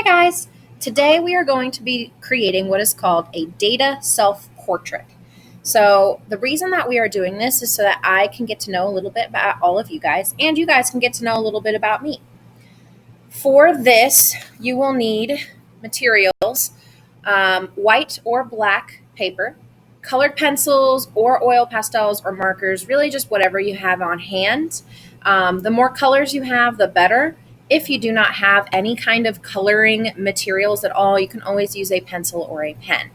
Hi guys! Today we are going to be creating what is called a data self-portrait. So the reason that we are doing this is so that I can get to know a little bit about all of you guys and you guys can get to know a little bit about me. For this, you will need materials, white or black paper, colored pencils or oil pastels or markers, really just whatever you have on hand. The more colors you have, the better. If you do not have any kind of coloring materials at all, you can always use a pencil or a pen.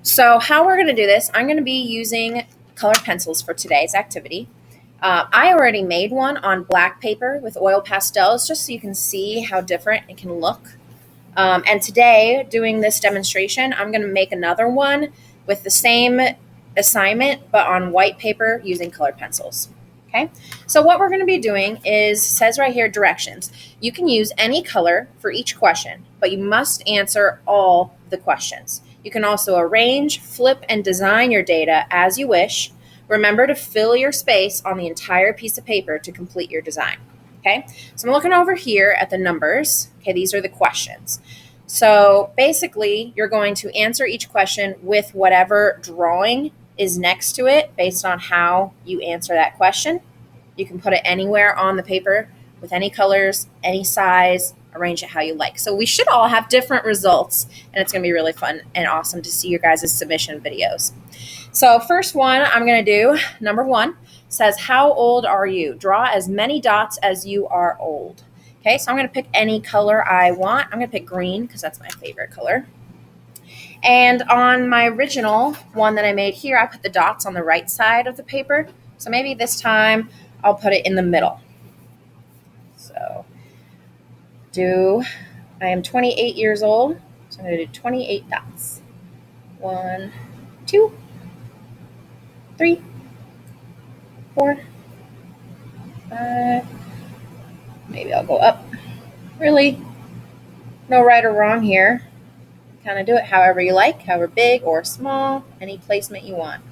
So how we're going to do this, I'm going to be using colored pencils for today's activity. I already made one on black paper with oil pastels just so you can see how different it can look. And today, doing this demonstration, I'm going to make another one with the same assignment but on white paper using colored pencils. Okay, so what we're going to be doing is, says right here, directions. You can use any color for each question, but you must answer all the questions. You can also arrange, flip, and design your data as you wish. Remember to fill your space on the entire piece of paper to complete your design. Okay, so I'm looking over here at the numbers. Okay, these are the questions. So basically, you're going to answer each question with whatever drawing is next to it based on how you answer that question. You can put it anywhere on the paper with any colors, any size, arrange it how you like. So we should all have different results, and it's going to be really fun and awesome to see your guys' submission videos. So first one I'm going to do, number one, says, how old are you? Draw as many dots as you are old. Okay, so I'm going to pick any color I want. I'm going to pick green because that's my favorite color. And on my original one that I made here, I put the dots on the right side of the paper. So maybe this time I'll put it in the middle. So I am 28 years old, so I'm going to do 28 dots. 1, 2, 3, 4, 5. Maybe I'll go up. Really, no right or wrong here. Kind of do it however you like, however big or small, any placement you want.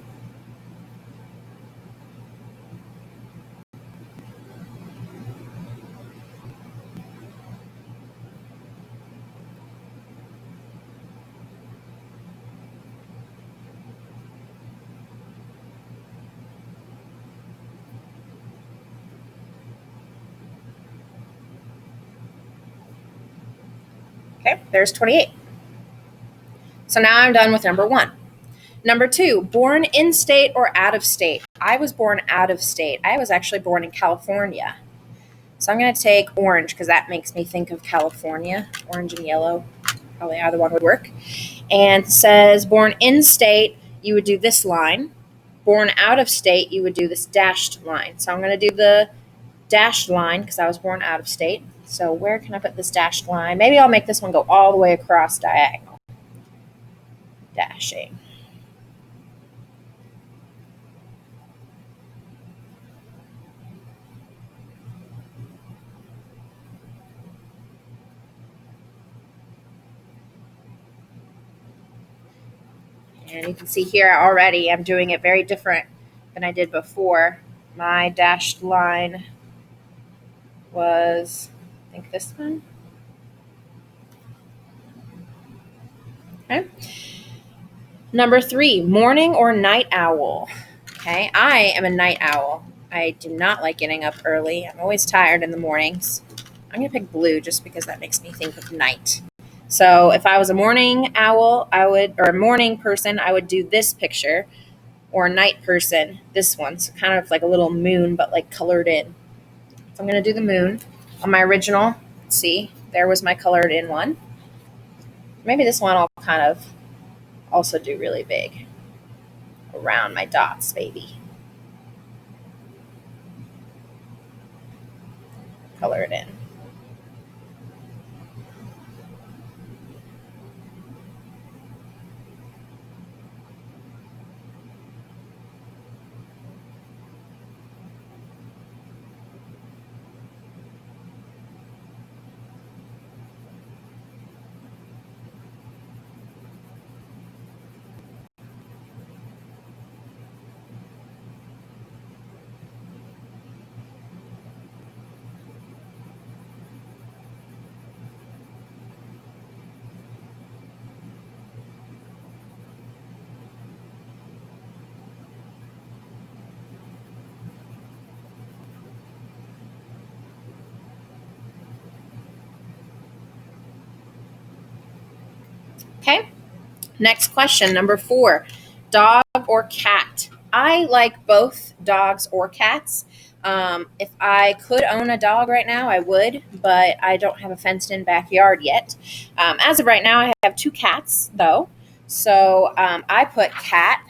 Okay, there's 28. So now I'm done with number one. Number two, born in state or out of state. I was born out of state. I was actually born in California. So I'm going to take orange because that makes me think of California. Orange and yellow, probably either one would work. And it says born in state, you would do this line. Born out of state, you would do this dashed line. So I'm going to do the dashed line because I was born out of state. So where can I put this dashed line? Maybe I'll make this one go all the way across diagonal. Dashing. And you can see here already I'm doing it very different than I did before. My dashed line was, I think, this one. Okay. Number three, morning or night owl. Okay, I am a night owl. I do not like getting up early. I'm always tired in the mornings. I'm going to pick blue just because that makes me think of night. So if I was a morning owl, or a morning person, I would do this picture, or a night person, this one. So kind of like a little moon, but like colored in. So I'm going to do the moon on my original. Let's see, there was my colored in one. Maybe this one I'll kind of also do really big around my dots, baby. Color it in. Okay. Next question, number 4, dog or cat? I like both dogs or cats. If I could own a dog right now, I would, but I don't have a fenced in backyard yet. As of right now, I have 2 cats, though. So I put cat,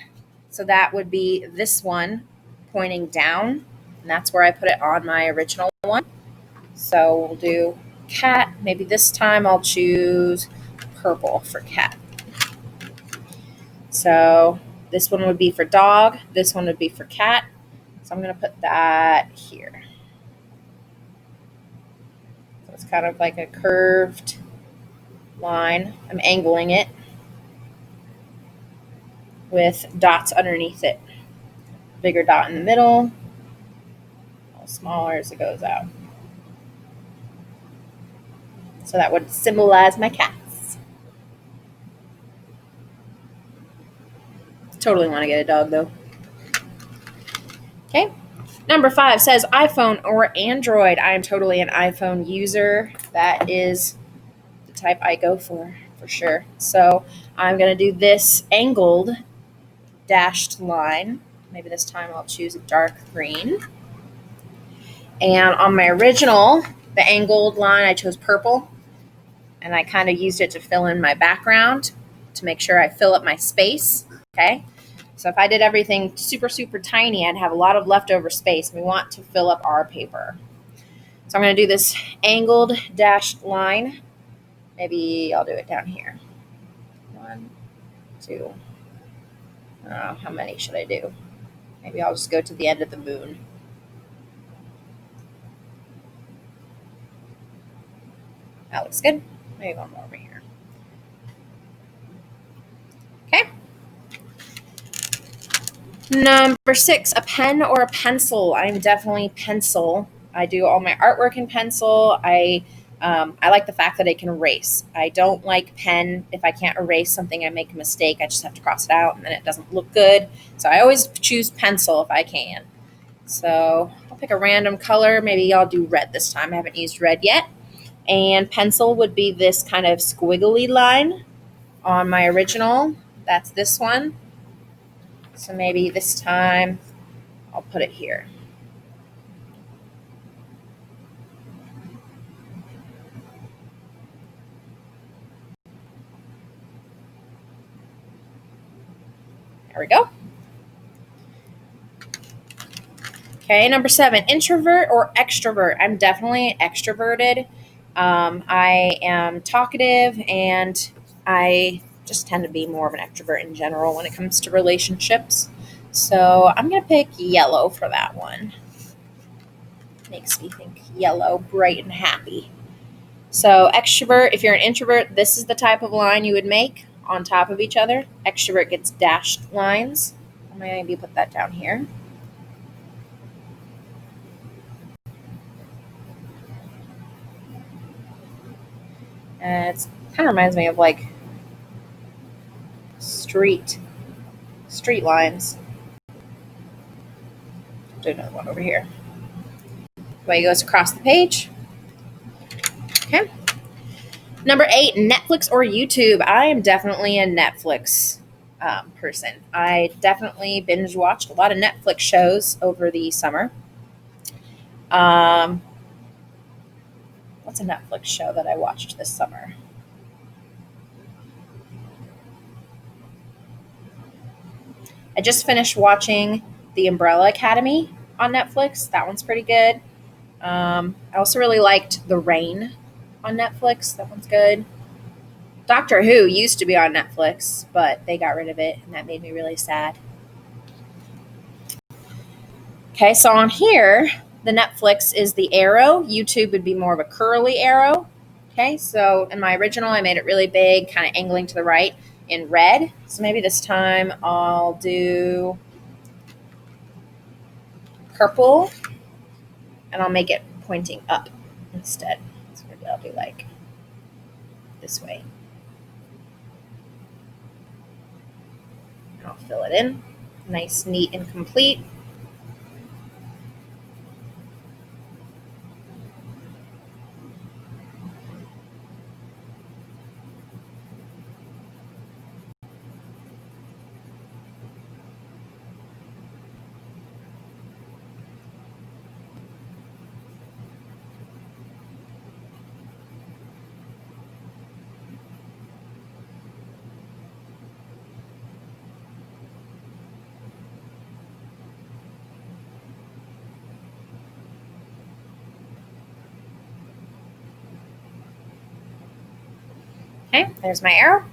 so that would be this one pointing down, and that's where I put it on my original one. So we'll do cat. Maybe this time I'll choose purple for cat. So this one would be for dog. This one would be for cat. So I'm going to put that here. So it's kind of like a curved line. I'm angling it with dots underneath it. Bigger dot in the middle, a little smaller as it goes out. So that would symbolize my cats. Totally want to get a dog though. Okay. Number 5 says iPhone or Android. I am totally an iPhone user. That is the type I go for sure. So I'm going to do this angled dashed line. Maybe this time I'll choose a dark green. And on my original, the angled line, I chose purple. And I kind of used it to fill in my background to make sure I fill up my space. Okay. So if I did everything super, super tiny, I'd have a lot of leftover space. We want to fill up our paper. So I'm going to do this angled dashed line. Maybe I'll do it down here. 1, 2. I don't know, how many should I do? Maybe I'll just go to the end of the moon. That looks good. Maybe one more over here. Okay. Number 6, a pen or a pencil. I'm definitely pencil. I do all my artwork in pencil. I like the fact that it can erase. I don't like pen. If I can't erase something, I make a mistake. I just have to cross it out, and then it doesn't look good. So I always choose pencil if I can. So I'll pick a random color. Maybe I'll do red this time. I haven't used red yet. And pencil would be this kind of squiggly line on my original. That's this one. So maybe this time I'll put it here. There we go. Okay, number 7, introvert or extrovert. I'm definitely extroverted. I am talkative, and I just tend to be more of an extrovert in general when it comes to relationships. So I'm going to pick yellow for that one. Makes me think yellow, bright and happy. So extrovert, if you're an introvert, this is the type of line you would make on top of each other. Extrovert gets dashed lines. I'm going to maybe put that down here. And it kind of reminds me of like street lines. Do another one over here. Way goes across the page. Okay. Number 8, Netflix or YouTube. I am definitely a Netflix person. I definitely binge watched a lot of Netflix shows over the summer. What's a Netflix show that I watched this summer? I just finished watching The Umbrella Academy on Netflix. That one's pretty good. I also really liked The Rain on Netflix. That one's good. Doctor Who used to be on Netflix, but they got rid of it, and that made me really sad. Okay, so on here, the Netflix is the arrow. YouTube would be more of a curly arrow. Okay, so in my original, I made it really big, kind of angling to the right in red. So maybe this time I'll do purple, and I'll make it pointing up instead. So maybe I'll do like this way. And I'll fill it in. Nice, neat, and complete. Okay, there's my arrow.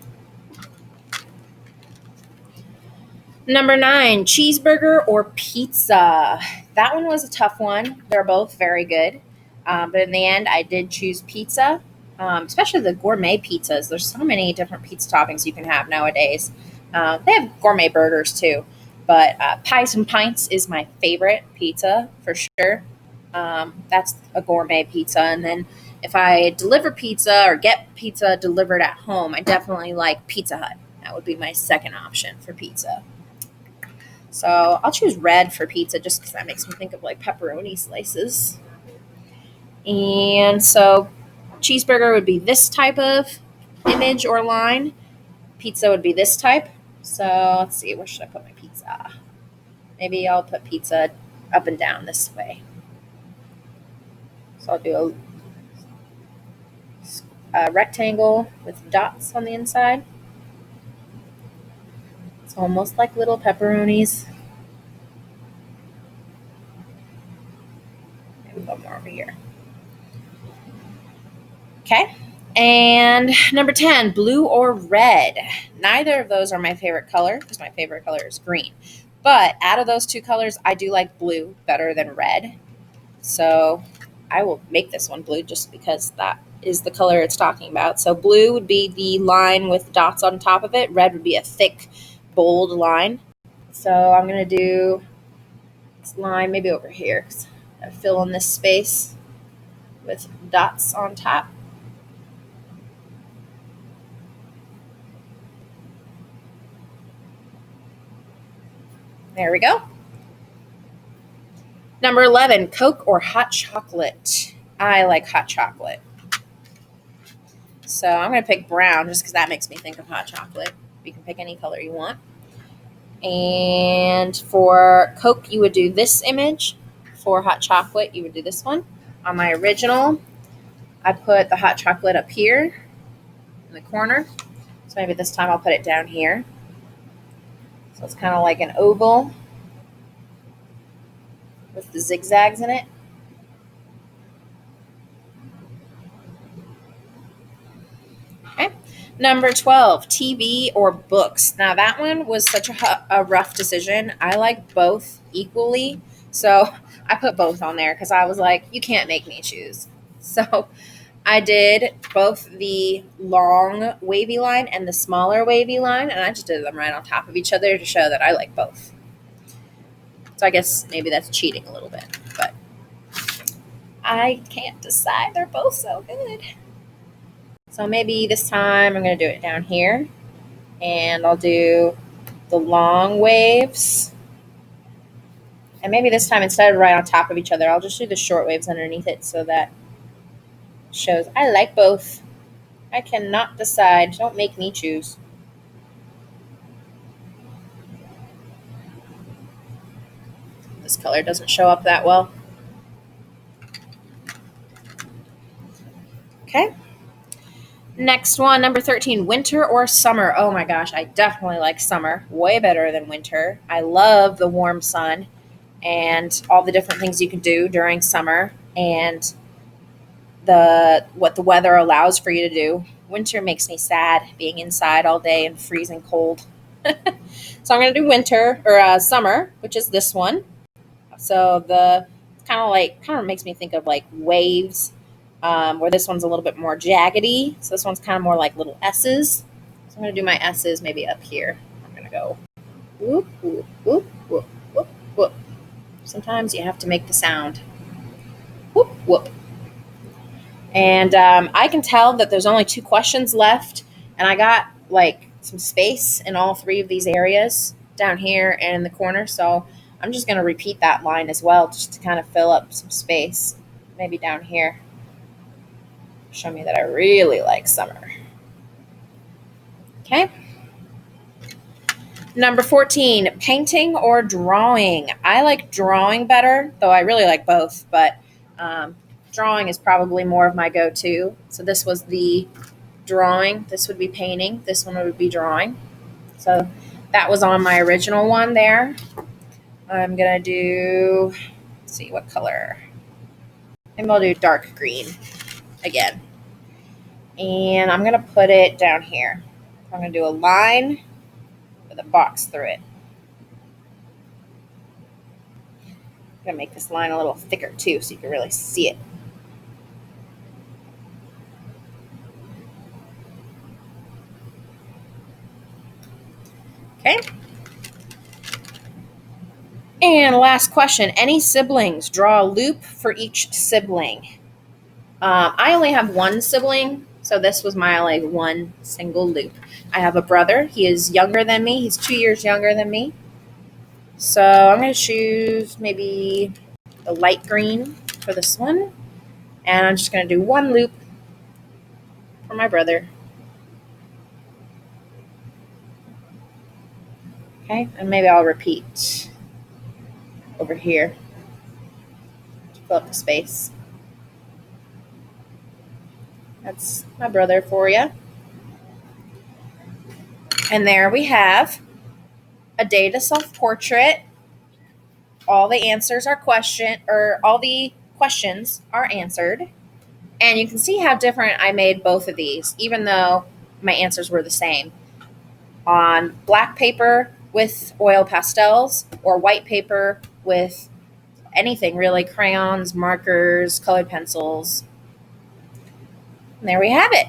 Number 9, cheeseburger or pizza. That one was a tough one. They're both very good. But in the end, I did choose pizza, especially the gourmet pizzas. There's so many different pizza toppings you can have nowadays. They have gourmet burgers too. But Pies and Pints is my favorite pizza for sure. That's a gourmet pizza. And then if I deliver pizza or get pizza delivered at home, I definitely like Pizza Hut. That would be my second option for pizza. So I'll choose red for pizza just because that makes me think of like pepperoni slices. And so cheeseburger would be this type of image or line. Pizza would be this type. So let's see, where should I put my pizza? Maybe I'll put pizza up and down this way. So I'll do a rectangle with dots on the inside. It's almost like little pepperonis. Maybe one more over here. Okay. And number 10, blue or red. Neither of those are my favorite color because my favorite color is green. But out of those two colors, I do like blue better than red. So I will make this one blue just because that is the color it's talking about. So blue would be the line with dots on top of it. Red would be a thick, bold line. So I'm going to do this line maybe over here because I fill in this space with dots on top. There we go. Number 11, Coke or hot chocolate. I like hot chocolate. So I'm going to pick brown just because that makes me think of hot chocolate. You can pick any color you want. And for Coke, you would do this image. For hot chocolate, you would do this one. On my original, I put the hot chocolate up here in the corner. So maybe this time I'll put it down here. So it's kind of like an oval with the zigzags in it. Okay. Number 12, TV or books. Now, that one was such a rough decision. I like both equally. So I put both on there because I was like, you can't make me choose. So I did both the long wavy line and the smaller wavy line, and I just did them right on top of each other to show that I like both. So I guess maybe that's cheating a little bit, but I can't decide. They're both so good. So maybe this time I'm going to do it down here, and I'll do the long waves. And maybe this time, instead of right on top of each other, I'll just do the short waves underneath it so that shows I like both. I cannot decide. Don't make me choose. This color doesn't show up that well. Okay. Next one, number 13, winter or summer. Oh my gosh, I definitely like summer. Way better than winter. I love the warm sun and all the different things you can do during summer and what the weather allows for you to do. Winter makes me sad, being inside all day and freezing cold. So I'm going to do winter or summer, which is this one. So the kind of makes me think of like waves, where this one's a little bit more jaggedy. So this one's kind of more like little S's. So I'm going to do my S's maybe up here. I'm going to go whoop, whoop, whoop, whoop, whoop, whoop. Sometimes you have to make the sound. Whoop, whoop. And I can tell that there's only 2 questions left, and I got like some space in all 3 of these areas down here and in the corner. So I'm just going to repeat that line as well, just to kind of fill up some space, maybe down here. Show me that I really like summer. Okay. Number 14, painting or drawing. I like drawing better, though I really like both, but drawing is probably more of my go-to. So this was the drawing. This would be painting. This one would be drawing. So that was on my original one there. I'm going to do, let's see, what color? Maybe I'll do dark green again. And I'm going to put it down here. I'm going to do a line with a box through it. I'm going to make this line a little thicker too so you can really see it. Okay. And last question. Any siblings? Draw a loop for each sibling. I only have one sibling, so this was my like one single loop. I have a brother. He is younger than me. He's 2 years younger than me. So I'm going to choose maybe the light green for this one. And I'm just going to do one loop for my brother. Okay, and maybe I'll repeat over here to fill up the space. That's my brother for you. And there we have a data self-portrait. All the answers are all the questions are answered. And you can see how different I made both of these, even though my answers were the same. On black paper with oil pastels or white paper with anything really, crayons, markers, colored pencils. And there we have it.